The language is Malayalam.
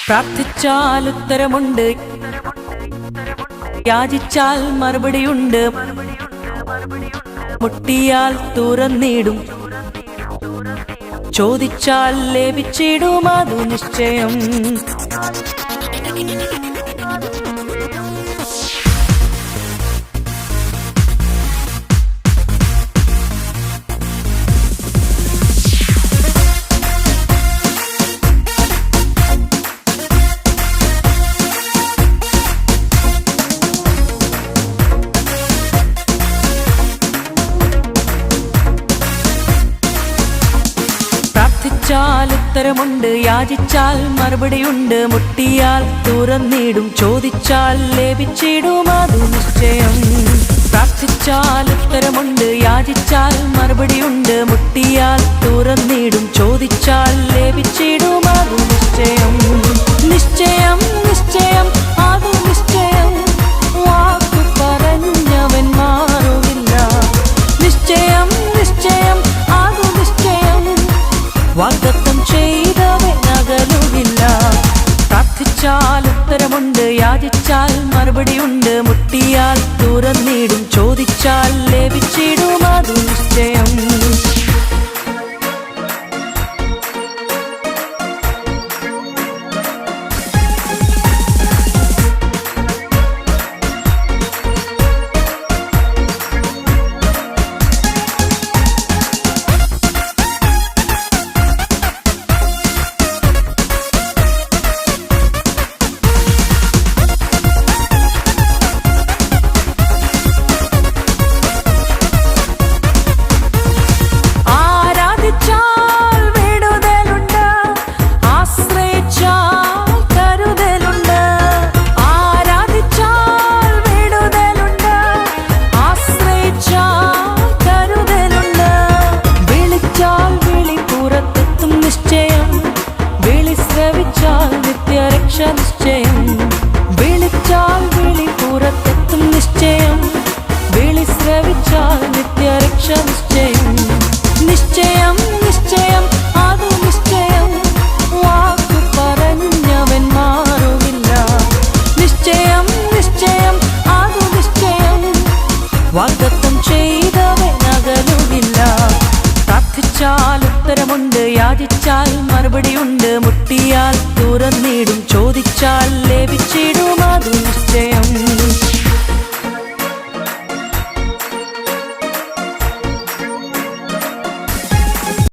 പ്രാർത്ഥിച്ചാൽ ഉത്തരമുണ്ട്, യാചിച്ചാൽ മറുപടിയുണ്ട്, മുട്ടിയാൽ തുറന്നിടും, ചോദിച്ചാൽ ലഭിച്ചിടും, അതു നിശ്ചയം. പ്രാർത്ഥിച്ചാൽ ഉത്തരമുണ്ട്, യാചിച്ചാൽ മറുപടിയുണ്ട്, മുട്ടിയാൽ തുറന്നിടും, ചോദിച്ചാൽ ലഭിച്ചിടും, അതു നിശ്ചയം. പ്രാർത്ഥിച്ചാൽ ഉത്തരമുണ്ട്, യാചിച്ചാൽ മറുപടിയുണ്ട്, മുട്ടിയാൽ തുറന്നിടും, ചോദിച്ചാൽ ലഭിച്ചിടും, അതു നിശ്ചയം. നിശ്ചയം നിശ്ചയം അതു നിശ്ചയം, വാക്കു പറഞ്ഞവൻ മാറുകില്ല. നിശ്ചയം നിശ്ചയം അതു നിശ്ചയം, വാഗ്ദത്തം ചെയ്തവൻ അകലുകില്ല. പ്രാർത്ഥിച്ചാൽ ഉത്തരമുണ്ട്, യാചിച്ചാൽ മറുപടിയുണ്ട്, മുട്ടിയാൽ തുറന്നിടും, ചോദിച്ചാൽ ലഭിച്ചിടും, അതു നിശ്ചയം. നിശ്ചയം വിളിച്ചാൽ വിളി പുറത്തെത്തും, നിശ്ചയം വിളി ശ്രവിച്ചാൽ നിത്യരക്ഷ നിശ്ചയം. നിശ്ചയം നിശ്ചയം അതു നിശ്ചയം, വാക്കു പറഞ്ഞവൻ മാറുകില്ല. നിശ്ചയം നിശ്ചയം അതു നിശ്ചയം, വാഗ്ദത്തം ചെയ്തവൻ അകലുകില്ല. പ്രാർത്ഥിച്ചാൽ ഉത്തരമുണ്ട്, യാചിച്ചാൽ മറുപടിയുണ്ട്, മുട്ടിയാൽ തുറന്നിടും, ചോദിച്ചാൽ ലഭിച്ചിടും.